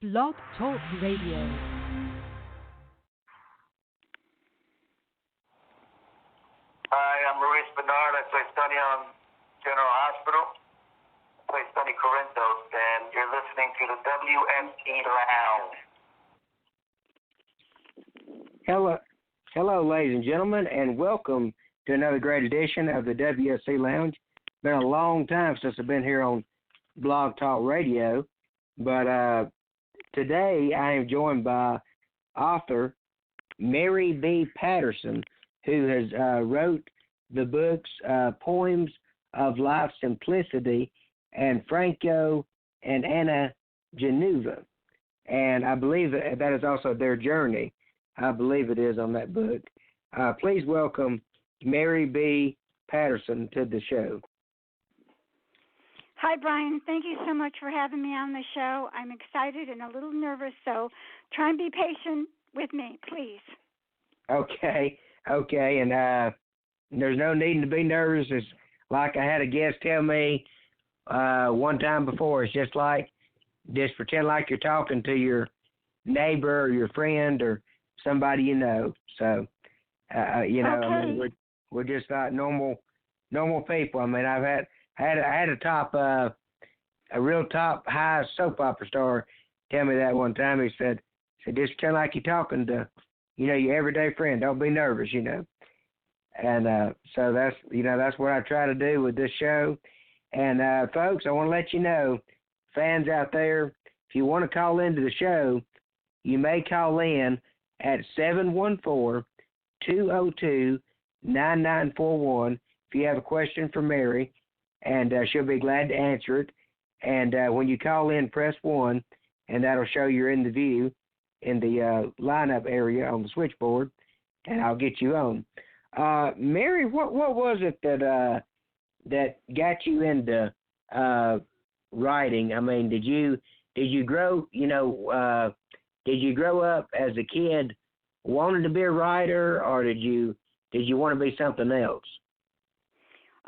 Blog Talk Radio. Hi, I'm Luis Bernard. I play Sonny on General Hospital. I play Sonny Corinthos, and you're listening to the WSE Lounge. Hello, ladies and gentlemen, and welcome to another great edition of the WSE Lounge. Been a long time since I've been here on Blog Talk Radio, but today I am joined by author Mary B. Patterson, who has wrote the books Poems of Life Simplicity and Franco and Anna Genuva. And I believe that is also their journey. I believe it is on that book. Please welcome Mary B. Patterson to the show. Hi, Brian. Thank you so much for having me on the show. I'm excited and a little nervous, so try and be patient with me, please. Okay, and there's no need to be nervous. It's like I had a guest tell me one time before. It's just pretend like you're talking to your neighbor or your friend or somebody you know. So, Okay. I mean, we're just not normal people. I mean, I had a real top high soap opera star tell me that one time. He said just pretend like you're talking to, your everyday friend. Don't be nervous, And so that's what I try to do with this show. And folks, I want to let you know, fans out there, if you want to call into the show, you may call in at 714-202-9941 if you have a question for Mary, and she'll be glad to answer it. And when you call in, press 1, and that'll show you're in the view in the lineup area on the switchboard, and I'll get you on. Mary, what was it that got you into writing? I mean, did you grow did you grow up as a kid wanting to be a writer, or did you want to be something else?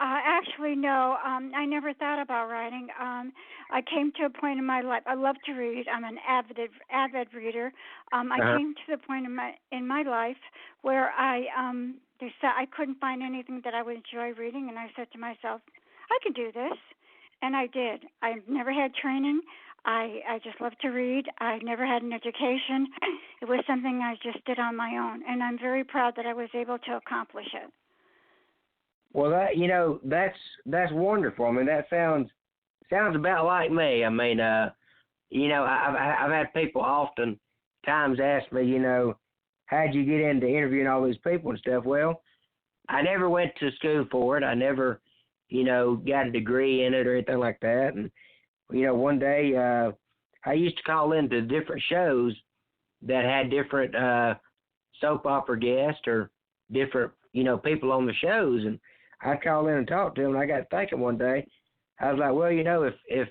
Actually, no. I never thought about writing. I came to a point in my life. I love to read. I'm an avid reader. I came to the point in my life where I couldn't find anything that I would enjoy reading, and I said to myself, I can do this, and I did. I never had training. I just love to read. I never had an education. It was something I just did on my own, and I'm very proud that I was able to accomplish it. Well, that's wonderful. I mean, that sounds about like me. I mean, I've had people often times ask me, how'd you get into interviewing all these people and stuff? Well, I never went to school for it. I never, got a degree in it or anything like that. And one day I used to call into different shows that had different soap opera guests or different, people on the shows, and I'd call in and talk to them. And I got thinking one day, I was like, well, if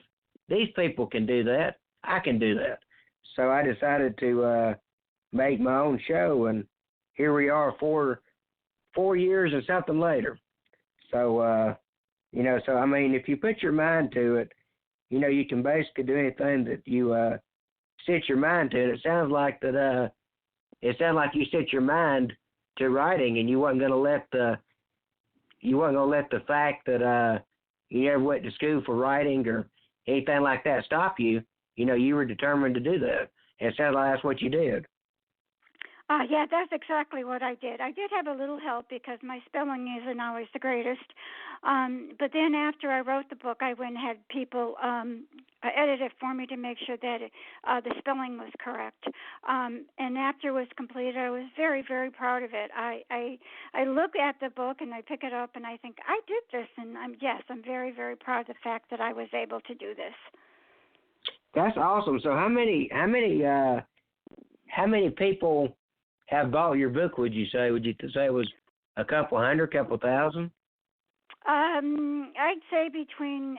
these people can do that, I can do that. So I decided to make my own show, and here we are 4 years and something later. So, so I mean, if you put your mind to it, you can basically do anything that you set your mind to. And it sounds like that. It sounded like you set your mind to writing, and you wasn't going to let the fact that you never went to school for writing or anything like that stop you. You were determined to do that. And it sounds like that's what you did. Yeah, that's exactly what I did. I did have a little help because my spelling isn't always the greatest. But then after I wrote the book, I went and had people edit it for me to make sure that the spelling was correct. And after it was completed, I was very, very proud of it. I look at the book and I pick it up and I think, I did this. And I'm very, very proud of the fact that I was able to do this. That's awesome. So how many people have bought your book, would you say? Would you say it was a couple hundred, couple thousand? I'd say between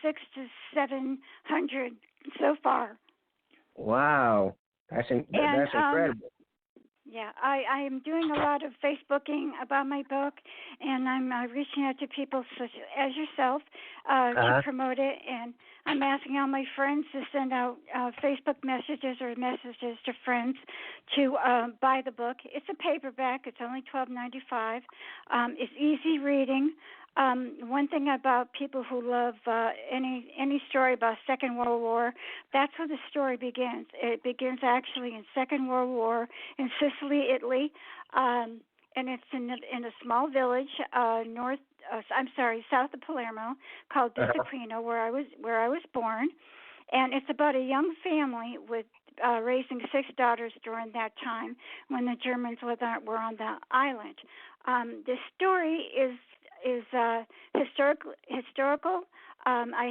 600 to 700 so far. Wow, that's incredible. Yeah, I am doing a lot of Facebooking about my book, and I'm reaching out to people such as yourself to Uh-huh. promote it. And I'm asking all my friends to send out Facebook messages or messages to friends to buy the book. It's a paperback. It's only $12.95. It's easy reading. One thing about people who love any story about Second World War, that's where the story begins. It begins actually in Second World War in Sicily, Italy, and it's in a small village north. South of Palermo, called Uh-huh. Disciplino, where I was born, and it's about a young family with raising 6 daughters during that time when the Germans were on the island. The story is historical. I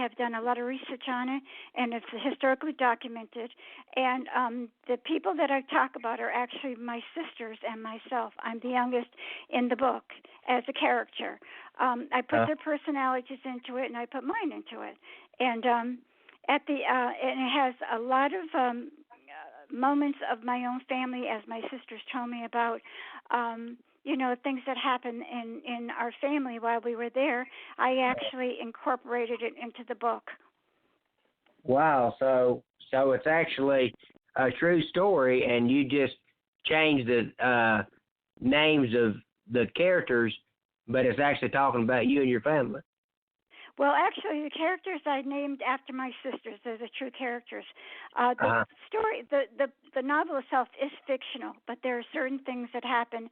have done a lot of research on it, and it's historically documented. And the people that I talk about are actually my sisters and myself. I'm the youngest in the book as a character. I put their personalities into it, and I put mine into it. And and it has a lot of moments of my own family, as my sisters told me about. Things that happened in our family while we were there. I actually incorporated it into the book. Wow. So it's actually a true story, and you just changed the names of the characters, but it's actually talking about you and your family. Well, actually, the characters I named after my sisters. They're the true characters. The story, the novel itself is fictional, but there are certain things that happen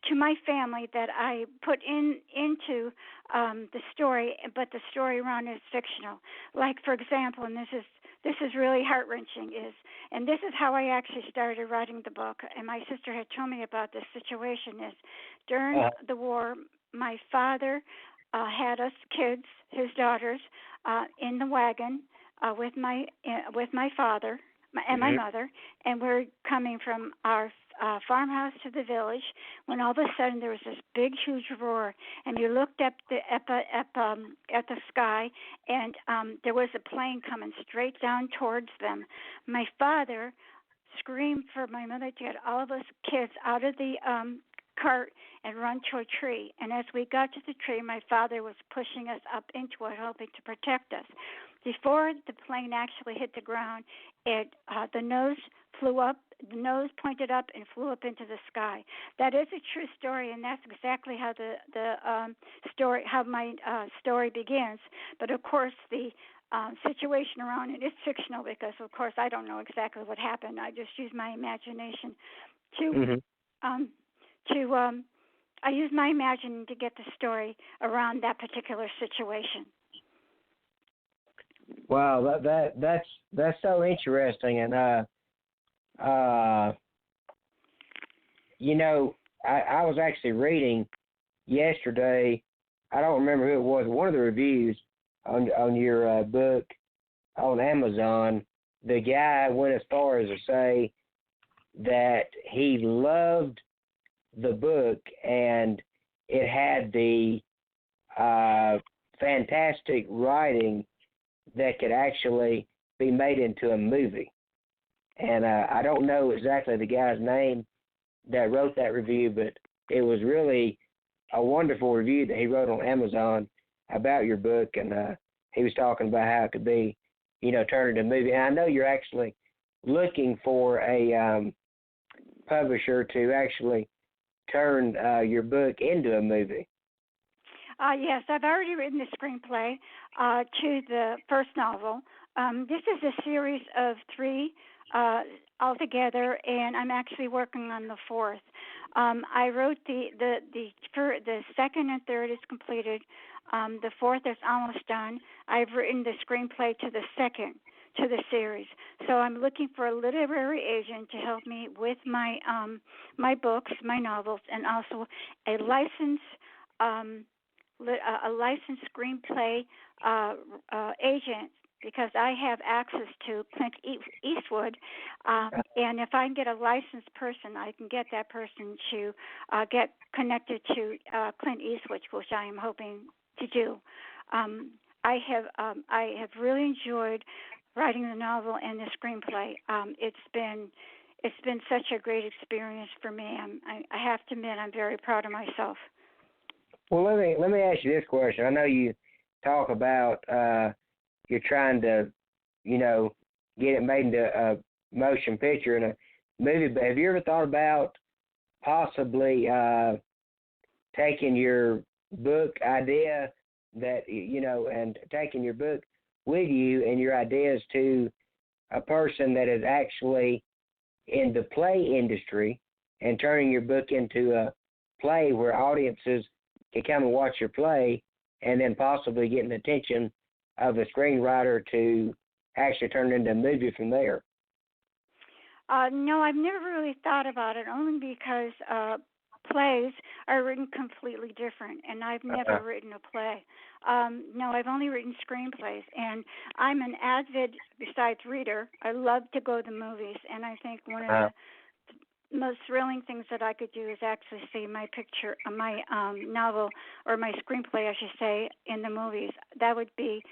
to my family that I put into the story, but the story around is fictional. Like, for example, and this is really heart-wrenching, and this is how I actually started writing the book, and my sister had told me about this situation, is during the war, my father had us kids, his daughters, in the wagon with my father and my mother, and we're coming from our farmhouse to the village when all of a sudden there was this big, huge roar, and you looked up at the sky, and there was a plane coming straight down towards them. My father screamed for my mother to get all of us kids out of the cart and run to a tree. And as we got to the tree, my father was pushing us up into it, hoping to protect us. Before the plane actually hit the ground, the nose flew up, the nose pointed up and flew up into the sky. That is a true story, and that's exactly how my story begins. But of course, the situation around it is fictional because, of course, I don't know exactly what happened. I just use my imagination to I use my imagining to get the story around that particular situation. Wow, that's so interesting, and I was actually reading yesterday. I don't remember who it was. One of the reviews on your book on Amazon. The guy went as far as to say that he loved the book, and it had the fantastic writing that could actually be made into a movie. And I don't know exactly the guy's name that wrote that review, but it was really a wonderful review that he wrote on Amazon about your book, and he was talking about how it could be, turned into a movie. And I know you're actually looking for a publisher to actually turn your book into a movie. Yes, I've already written the screenplay to the first novel. This is a series of 3 altogether, and I'm actually working on the 4th. I wrote the second and third is completed. The 4th is almost done. I've written the screenplay to the second to the series. So I'm looking for a literary agent to help me with my books, my novels, and also a licensed screenplay agent, because I have access to Clint Eastwood, and if I can get a licensed person, I can get that person to get connected to Clint Eastwood, which I am hoping to do. I have really enjoyed writing the novel and the screenplay. it's been such a great experience for me. I have to admit, I'm very proud of myself. Well, let me ask you this question. I know you talk about you're trying to, get it made into a motion picture and a movie. But have you ever thought about possibly taking your book idea and taking your book with you and your ideas to a person that is actually in the play industry and turning your book into a play where audiences can come and watch your play and then possibly get an attention of a screenwriter to actually turn it into a movie from there? No, I've never really thought about it, only because plays are written completely different, and I've never written a play. No, I've only written screenplays, and I'm an avid, besides reader, I love to go to the movies, and I think one of the most thrilling things that I could do is actually see my picture, my novel, or my screenplay, I should say, in the movies. That would be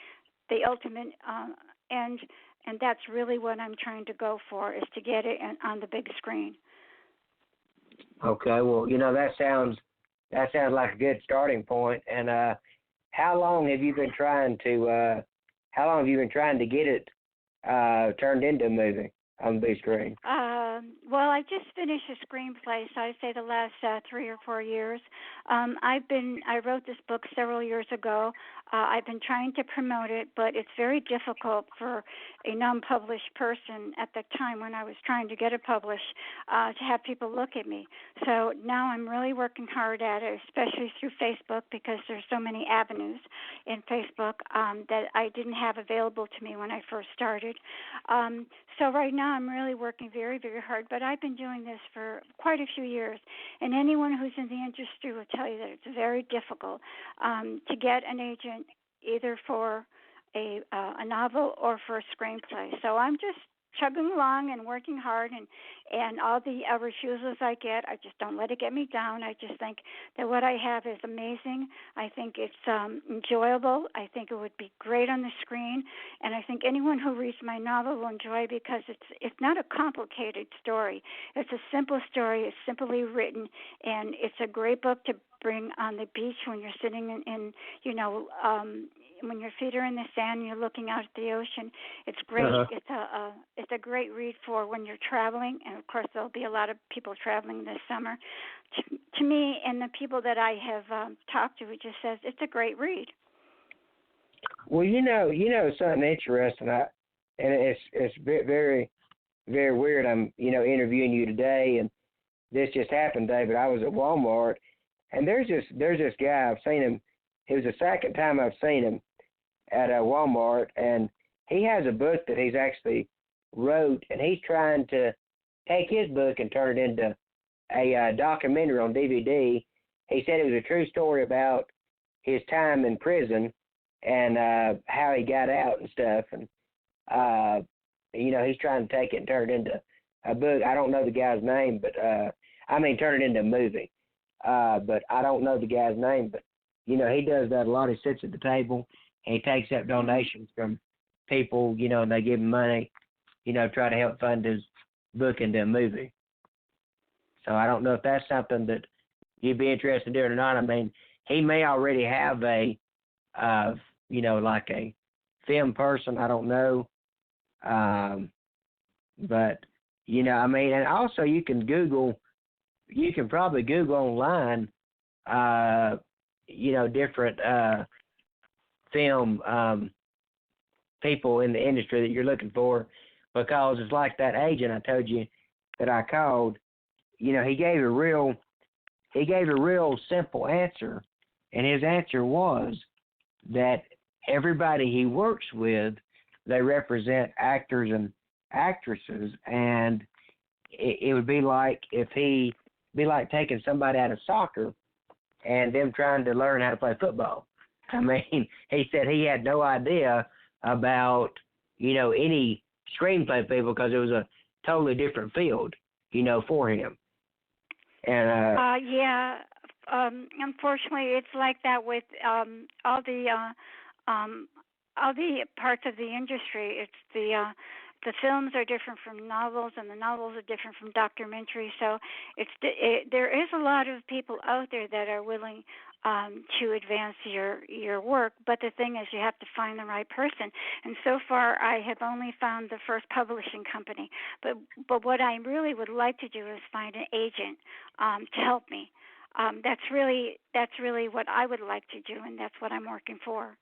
the ultimate end, and that's really what I'm trying to go for, is to get it on the big screen. Okay, well, that sounds like a good starting point. And how long have you been trying to get it turned into a movie on the big screen? Well, I just finished a screenplay, so I'd say the last 3 or 4 years. I wrote this book several years ago. I've been trying to promote it, but it's very difficult for a non-published person at the time when I was trying to get it published to have people look at me. So now I'm really working hard at it, especially through Facebook, because there's so many avenues in Facebook that I didn't have available to me when I first started. So right now I'm really working very, very hard, but I've been doing this for quite a few years, and anyone who's in the industry will tell you that it's very difficult to get an agent either for a novel or for a screenplay. So I'm just chugging along and working hard, and all the refusals I get, I just don't let it get me down. I just think that what I have is amazing. I think it's enjoyable. I think it would be great on the screen, and I think anyone who reads my novel will enjoy it, because it's not a complicated story. It's a simple story. It's simply written, and it's a great book to bring on the beach when you're sitting in when your feet are in the sand and you're looking out at the ocean. It's great. It's a great read for when you're traveling, and of course there'll be a lot of people traveling this summer. To me, and the people that I have talked to, it just says it's a great read. Well, something interesting, and it's very, very weird. I'm interviewing you today, and this just happened, David. I was at Walmart, and there's this guy. I've seen him. It was the second time I've seen him at Walmart, and he has a book that he's actually wrote, and he's trying to take his book and turn it into a documentary on DVD. He said it was a true story about his time in prison and how he got out and stuff, and he's trying to take it and turn it into a book. I don't know the guy's name, but turn it into a movie. But I don't know the guy's name, but he does that a lot. He sits at the table and he takes up donations from people, and they give him money, try to help fund his book into a movie. So I don't know if that's something that you'd be interested in doing or not. He may already have a, like a film person. I don't know. But, and also you can probably Google online, different film people in the industry that you're looking for, because it's like that agent I told you that I called. He gave a real simple answer, and his answer was that everybody he works with, they represent actors and actresses, and it would be like taking somebody out of soccer and them trying to learn how to play football. He said he had no idea about, any screenplay people, because it was a totally different field, for him. And unfortunately, it's like that with all the parts of the industry. It's the the films are different from novels, and the novels are different from documentaries. So there is a lot of people out there that are willing to advance your work. But the thing is, you have to find the right person. And so far, I have only found the first publishing company. But what I really would like to do is find an agent to help me. That's really what I would like to do, and that's what I'm working for.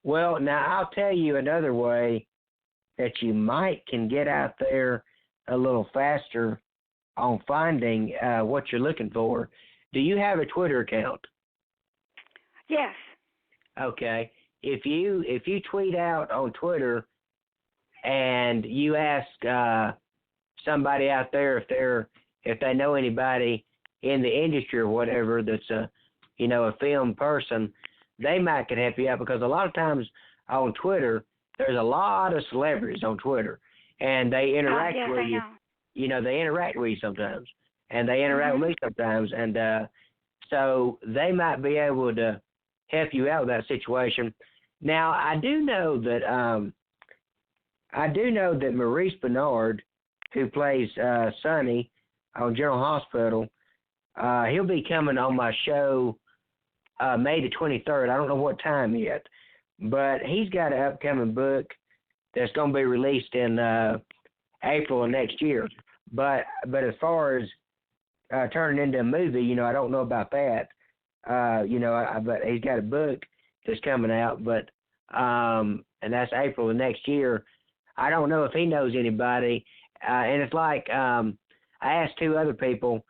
Well, now I'll tell you another way that you might can get out there a little faster on finding what you're looking for. Do you have a Twitter account? Yes. Okay. If you tweet out on Twitter and you ask somebody out there if they know anybody in the industry or whatever that's a film person, they might could help you out, because a lot of times on Twitter there's a lot of celebrities on Twitter, and they interact with you. You know, they interact with you sometimes, and they interact with me sometimes, and so they might be able to help you out with that situation. Now, I do know that Maurice Bernard, who plays Sonny on General Hospital, he'll be coming on my show May the 23rd. I don't know what time yet, but he's got an upcoming book that's going to be released in April of next year. But as far as turning into a movie, I don't know about that. But he's got a book that's coming out, but and that's April of next year. I don't know if he knows anybody, and it's like I asked two other people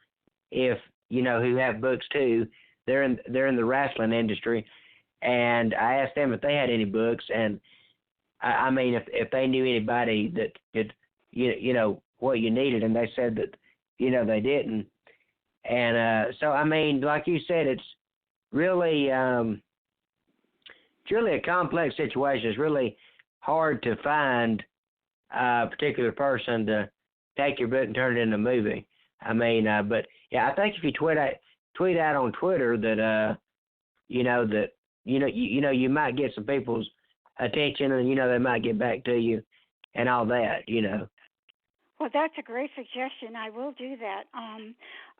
if who have books too. They're in the wrestling industry, and I asked them if they had any books, and I mean if they knew anybody that could what you needed, and they said that they didn't. And so I mean, like you said, it's really a complex situation. It's really hard to find a particular person to take your book and turn it into a movie. I mean, but yeah, I think if you tweet out on Twitter that you might get some people's attention, and they might get back to you and all that. Well, that's a great suggestion. I will do that.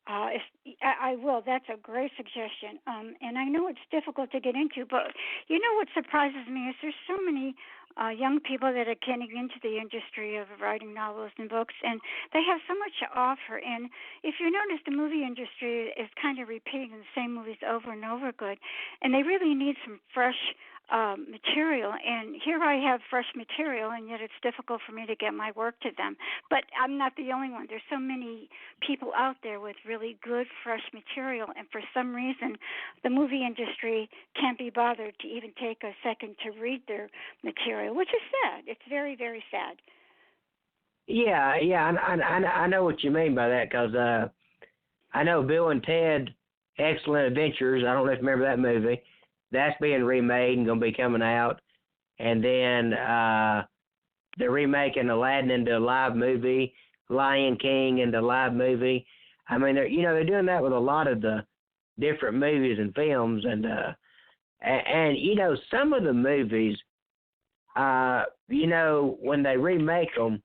I will. That's a great suggestion. And I know it's difficult to get into, but what surprises me is there's so many young people that are getting into the industry of writing novels and books, and they have so much to offer. And if you notice, the movie industry is kind of repeating the same movies over and over again, and they really need some fresh material. And here I have fresh material, and yet it's difficult for me to get my work to them. But I'm not the only one. There's so many people out there with really good, fresh material, and for some reason, the movie industry can't be bothered to even take a second to read their material, which is sad. It's very, very sad. Yeah, I know what you mean by that, because I know Bill and Ted Excellent Adventures. I don't know if you remember that movie. That's being remade and going to be coming out. And then they're remaking Aladdin into a live movie, Lion King into a live movie. I mean, they're doing that with a lot of the different movies and films. And some of the movies, when they remake them,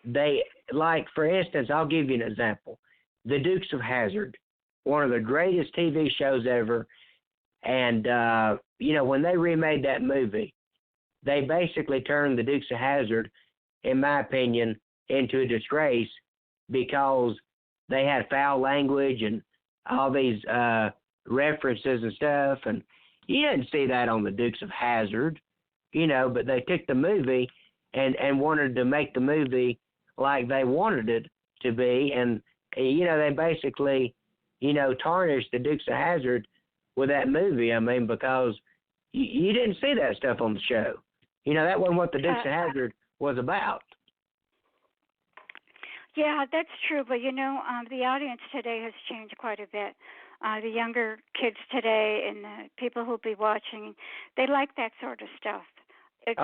they, like, for instance, I'll give you an example. The Dukes of Hazzard, one of the greatest TV shows ever. And, when they remade that movie, they basically turned the Dukes of Hazzard, in my opinion, into a disgrace, because they had foul language and all these references and stuff. And you didn't see that on the Dukes of Hazzard, but they took the movie and wanted to make the movie like they wanted it to be. And, they basically, tarnished the Dukes of Hazzard with that movie. I mean, because you didn't see that stuff on the show. That wasn't what the Dukes of Hazzard was about. Yeah, that's true. But, the audience today has changed quite a bit. The younger kids today and the people who'll be watching, they like that sort of stuff. It's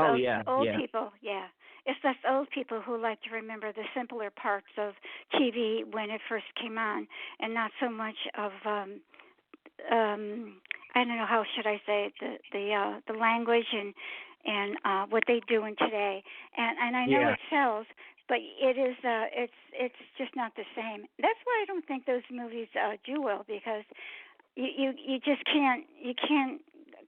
old people, yeah. It's us old people who like to remember the simpler parts of TV when it first came on, and not so much of I don't know, how should I say it, the language and what they do in today. And I know it sells, but it's just not the same. That's why I don't think those movies do well, because you just can't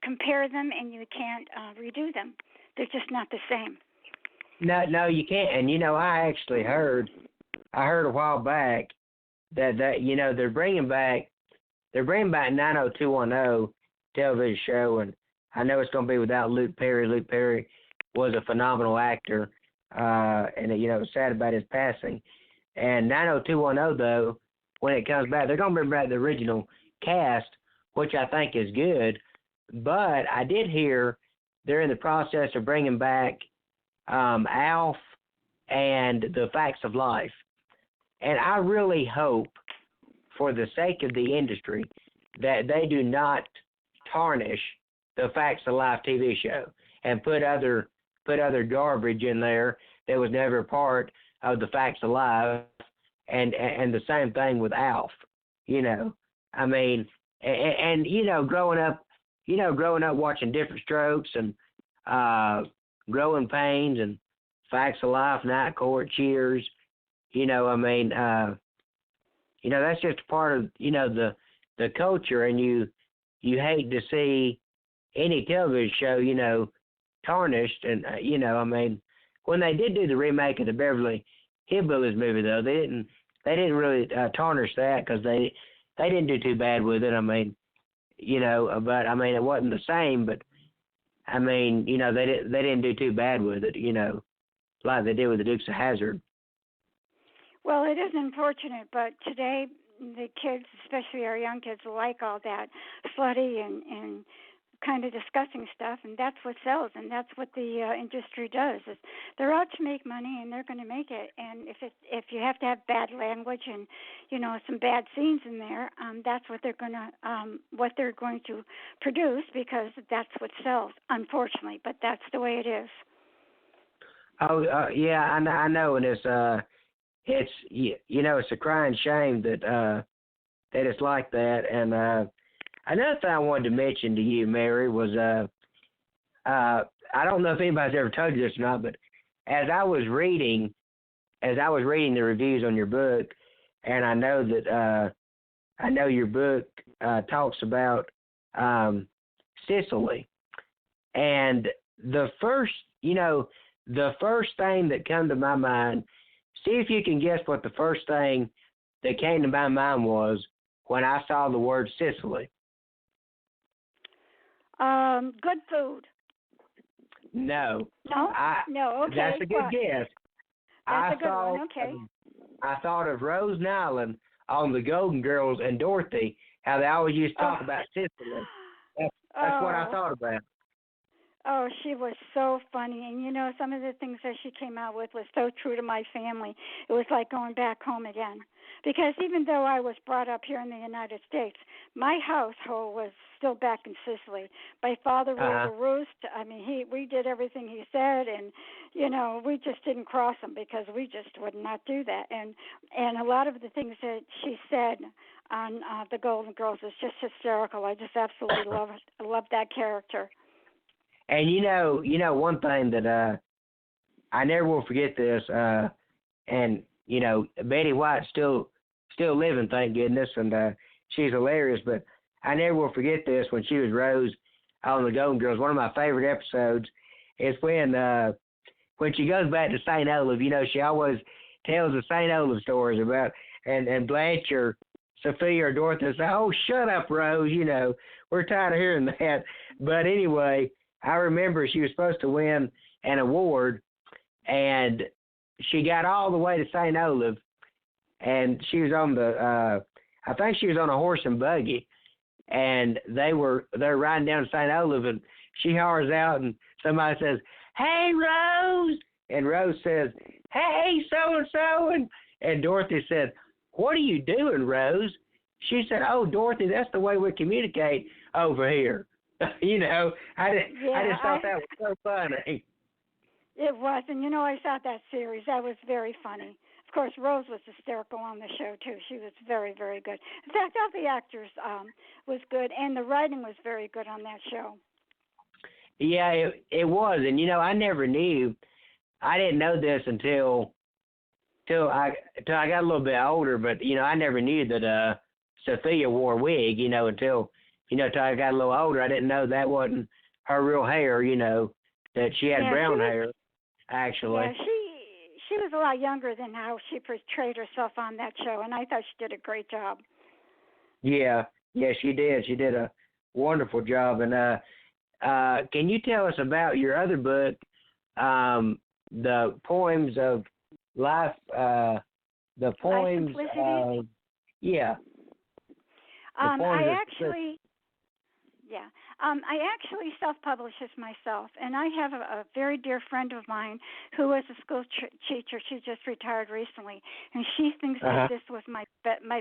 compare them, and you can't redo them. They're just not the same. No, you can't. And I actually heard a while back that they're bringing back 90210 television show, and I know it's going to be without Luke Perry. Luke Perry was a phenomenal actor, and it was sad about his passing. And 90210, though, when it comes back, they're going to bring back the original cast, which I think is good. But I did hear they're in the process of bringing back Alf and the Facts of Life. And I really hope, for the sake of the industry, that they do not tarnish the Facts of Life TV show and put other garbage in there that was never a part of the Facts of Life, and the same thing with Alf. I mean, and growing up watching Different Strokes and Growing Pains and Facts of Life, Night Court, Cheers. That's just a part of the culture, and you hate to see any television show tarnished. And when they did do the remake of the Beverly Hillbillies movie, though, they didn't really tarnish that, because they didn't do too bad with it. But it wasn't the same. But they didn't do too bad with it. Like they did with the Dukes of Hazzard. Well, it is unfortunate, but today the kids, especially our young kids, like all that slutty and kind of disgusting stuff, and that's what sells, and that's what the industry does. They're out to make money, and they're going to make it. And if you have to have bad language and some bad scenes in there, that's what they're going to produce, because that's what sells, unfortunately. But that's the way it is. Oh yeah, I know, and it's a crying shame that it's like that. And another thing I wanted to mention to you, Mary, was I don't know if anybody's ever told you this or not, but as I was reading the reviews on your book, and I know your book talks about Sicily, and the first thing that came to my mind, see if you can guess what the first thing that came to my mind was when I saw the word Sicily. Good food. No. No? No, okay. That's a good guess. That's a good one, okay. I thought of Rose Nyland on The Golden Girls and Dorothy, how they always used to talk about Sicily. That's what I thought about. Oh, she was so funny. And, some of the things that she came out with was so true to my family. It was like going back home again. Because even though I was brought up here in the United States, my household was still back in Sicily. My father ruled the roost. I mean, we did everything he said, and, we just didn't cross him, because we just would not do that. And a lot of the things that she said on The Golden Girls is just hysterical. I just absolutely love it. I love that character. And one thing that I never will forget this, and Betty White's still living, thank goodness, and she's hilarious. But I never will forget this, when she was Rose on The Golden Girls. One of my favorite episodes is when she goes back to St. Olaf. She always tells the St. Olaf stories about, and Blanche or Sophia or Dorothy say, "Oh, shut up, Rose. We're tired of hearing that." But anyway, I remember she was supposed to win an award, and she got all the way to St. Olaf, and she was on I think she was on a horse and buggy, and they're riding down to St. Olaf, and she hollers out, and somebody says, "Hey, Rose," and Rose says, "Hey, so-and-so," and Dorothy said, "What are you doing, Rose?" She said, "Oh, Dorothy, that's the way we communicate over here." I just thought that was so funny. It was, and I saw that series. That was very funny. Of course, Rose was hysterical on the show too. She was very, very good. In fact, all the actors was good, and the writing was very good on that show. Yeah, it was, and I never knew. I didn't know this till I got a little bit older, but I never knew that Sophia wore a wig, until till I got a little older. I didn't know that wasn't her real hair, that she had brown hair actually. Yeah, she was a lot younger than how she portrayed herself on that show, and I thought she did a great job. Yeah, she did. She did a wonderful job. And can you tell us about your other book, the poems of life? The poems. Yeah. I actually self-published this myself, and I have a very dear friend of mine who was a school teacher. She just retired recently, and she thinks that this was my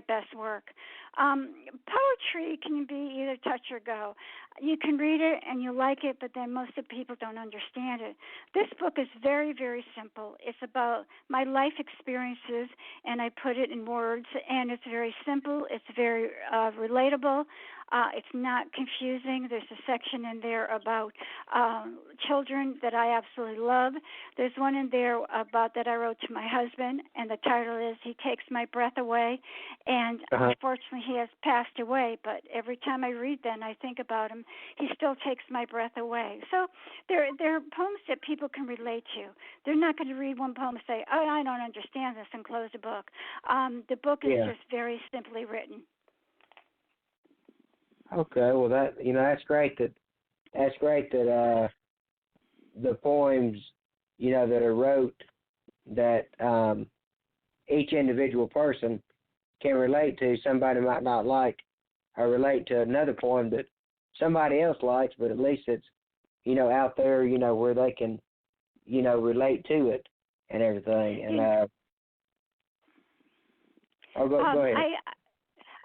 best work. Poetry can be either touch or go. You can read it and you like it, but then most of the people don't understand it. This book is very, very simple. It's about my life experiences, and I put it in words, and it's very simple. It's very relatable. It's not confusing. There's a section in there about children that I absolutely love. There's one in there about that I wrote to my husband, and the title is "He Takes My Breath Away." And unfortunately, he has passed away. But every time I read that and I think about him, he still takes my breath away. So they're poems that people can relate to. They're not going to read one poem and say, "Oh, I don't understand this," and close the book. The book is just very simply written. Okay, well that's great that the poems that are wrote that each individual person can relate to. Somebody might not like or relate to another poem that somebody else likes, but at least it's out there where they can relate to it and everything. And go ahead.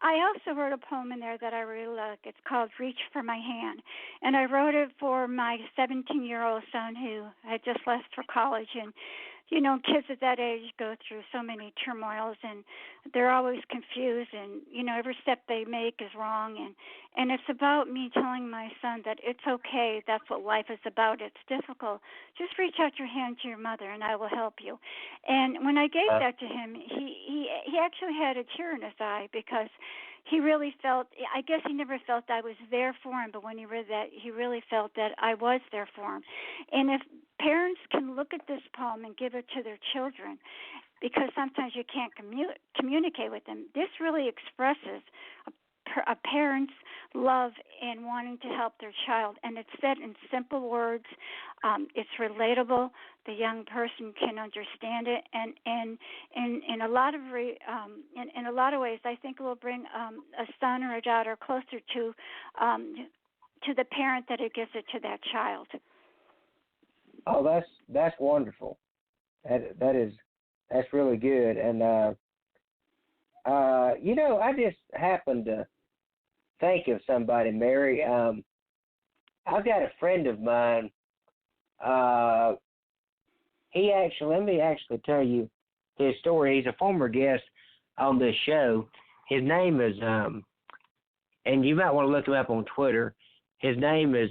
I also wrote a poem in there that I really like. It's called "Reach for My Hand," and I wrote it for my 17-year-old son who had just left for college. And kids at that age go through so many turmoils, and they're always confused, and every step they make is wrong. And it's about me telling my son that it's okay. That's what life is about. It's difficult. Just reach out your hand to your mother, and I will help you. And when I gave that to him, he actually had a tear in his eye because he really felt, I guess he never felt I was there for him, but when he read that, he really felt that I was there for him. And if parents can look at this poem and give it to their children, because sometimes you can't communicate with them, this really expresses a parent's love and wanting to help their child, and it's said in simple words. It's relatable. The young person can understand it, and in a lot of in a lot of ways, I think it will bring a son or a daughter closer to the parent that it gives it to that child. Oh, that's wonderful. That's really good. And I just happened to think of somebody, Mary. I've got a friend of mine. Let me tell you his story. He's a former guest on this show. His name is, and you might want to look him up on Twitter. His name is,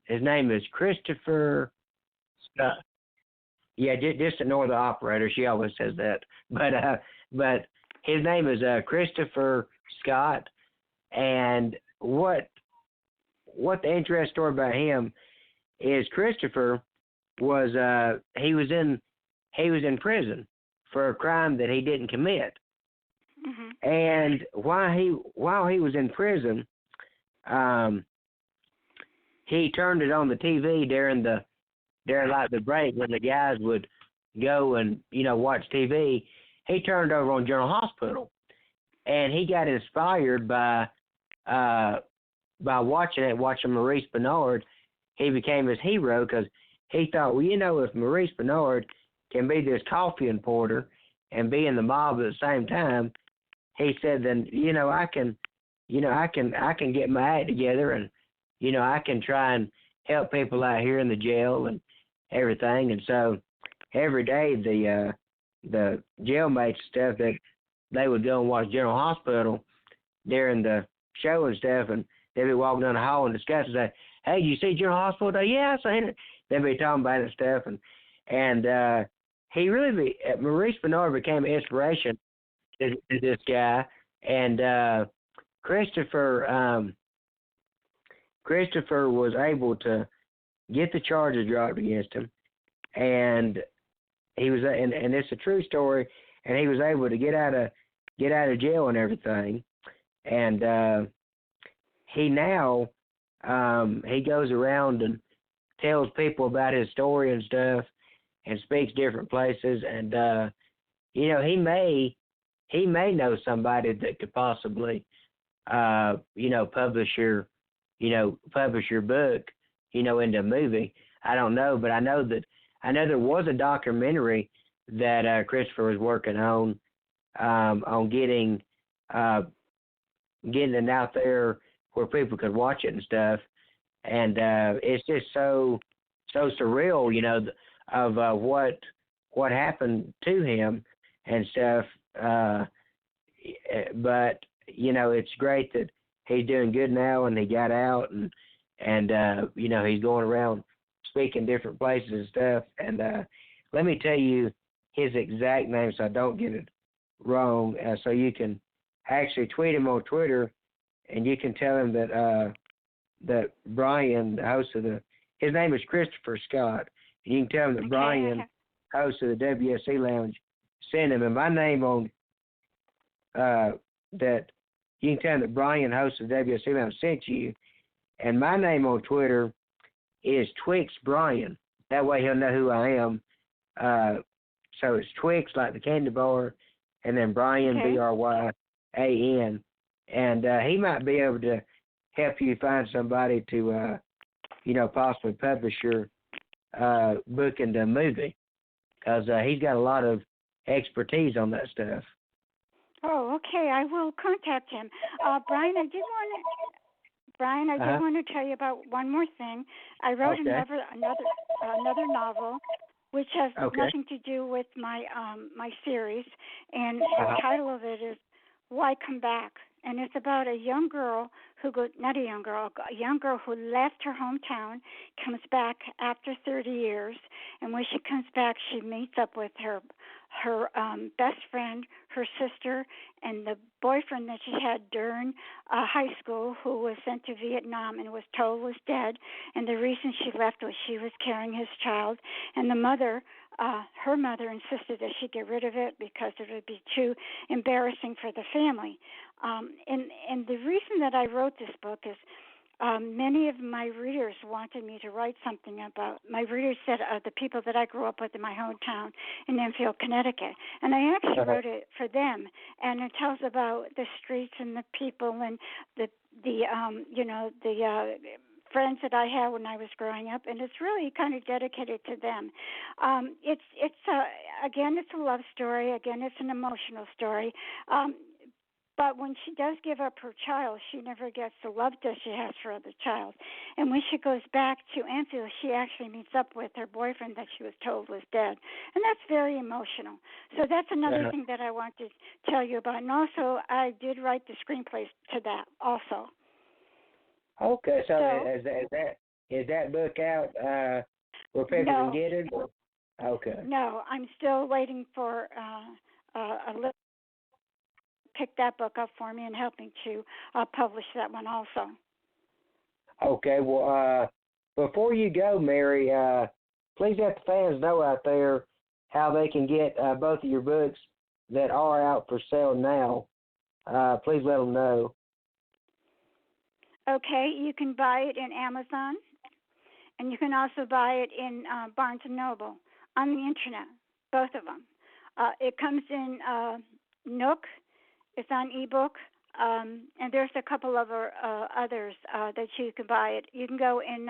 his name is Christopher Scott. Yeah, just ignore the operator. She always says that. But his name is Christopher Scott. And what the interesting story about him is, Christopher was he was in prison for a crime that he didn't commit. Mm-hmm. And while he was in prison, he turned it on the TV during like the break when the guys would go and watch TV. He turned over on General Hospital, and he got inspired by watching Maurice Bernard. He became his hero because he thought, well, if Maurice Bernard can be this coffee importer and be in the mob at the same time, he said, then I can get my act together, and I can try and help people out here in the jail and everything. And so every day the jailmates stuff, that they would go and watch General Hospital during the show and stuff, and they'd be walking down the hall and discussing that. Hey, you see General Hospital today? Yeah, I seen it. They'd be talking about it and stuff, and he really Maurice Bernard became an inspiration to this guy, and Christopher was able to get the charges dropped against him, and he was and it's a true story, and he was able to get out of jail and everything, and he now he goes around and tells people about his story and stuff, and speaks different places, and you know, he may know somebody that could possibly you know, publish your book, you know, into a movie. I don't know, but I know there was a documentary that Christopher was working on getting it out there where people could watch it and stuff. And it's just so surreal, you know, of what happened to him and stuff. But you know, it's great that he's doing good now, and he got out, and you know, he's going around speaking different places and stuff. And let me tell you his exact name so I don't get it wrong. So you can actually tweet him on Twitter, and you can tell him that Brian, the host of his name is Christopher Scott. And you can tell him that Brian, host of the WSE Lounge, sent him. And my name on that you can tell him that Brian, host of the WSE Lounge, sent you. And my name on Twitter is Twix Brian. That way he'll know who I am. So it's Twix, like the candy bar, and then Brian, Bryan. And he might be able to help you find somebody to, you know, possibly publish your book into a movie, because he's got a lot of expertise on that stuff. Oh, okay. I will contact him. Brian, I did want to tell you about one more thing. I wrote another novel, which has nothing to do with my series, and the title of it is Why Come Back? And it's about a young girl a young girl who left her hometown, comes back after 30 years, and when she comes back, she meets up with her best friend, her sister, and the boyfriend that she had during high school, who was sent to Vietnam and was told was dead. And the reason she left was she was carrying his child, and the mother, her mother, insisted that she get rid of it because it would be too embarrassing for the family. And the reason that I wrote this book is many of my readers wanted me to write something about. My readers said the people that I grew up with in my hometown in Enfield, Connecticut, and I actually wrote it for them. And it tells about the streets and the people and the friends that I had when I was growing up, and it's really kind of dedicated to them. Again, it's a love story. Again, it's an emotional story. But when she does give up her child, she never gets the love that she has for the child. And when she goes back to Enfield, she actually meets up with her boyfriend that she was told was dead. And that's very emotional. So that's another thing that I want to tell you about. And also, I did write the screenplays to that also. Okay, so is that book out where people can get it? Okay. No, I'm still waiting for a little pick that book up for me and help me to publish that one also. Okay, well, before you go, Mary, please let the fans know out there how they can get both of your books that are out for sale now. Please let them know. Okay, you can buy it in Amazon, and you can also buy it in Barnes & Noble on the Internet, both of them. It comes in Nook. It's on ebook, and there's a couple of others that you can buy it. You can go in,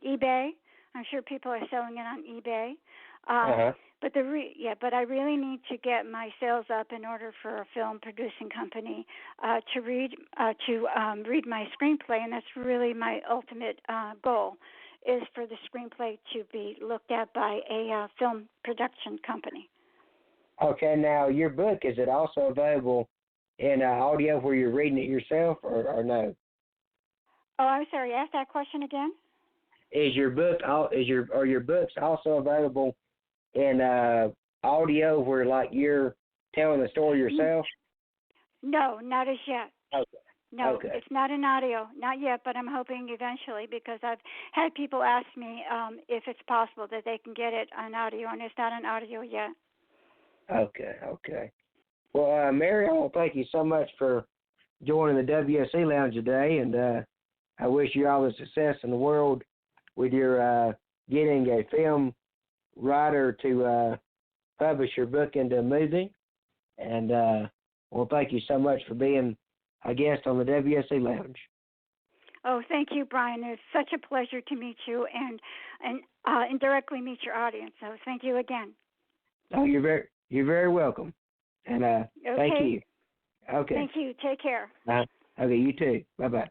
eBay. I'm sure people are selling it on eBay. But I really need to get my sales up in order for a film producing company to read my screenplay, and that's really my ultimate goal, is for the screenplay to be looked at by a film production company. Okay, now your book, is it also available in audio where you're reading it yourself, or no? Oh, I'm sorry. Ask that question again. Are your books also available in audio where like you're telling the story yourself? No, not as yet. Okay. No, Okay. it's not in audio, not yet, but I'm hoping eventually because I've had people ask me if it's possible that they can get it on audio, and it's not on audio yet. Okay. Well, Mary, I want to thank you so much for joining the WSE Lounge today, and I wish you all the success in the world with your getting a film writer to publish your book into a movie. And well, thank you so much for being a guest on the WSE Lounge. Oh, thank you, Brian. It's such a pleasure to meet you and indirectly meet your audience. So thank you again. Oh, you're very welcome. And okay. thank you. Okay. Thank you. Take care. Okay, you too. Bye-bye.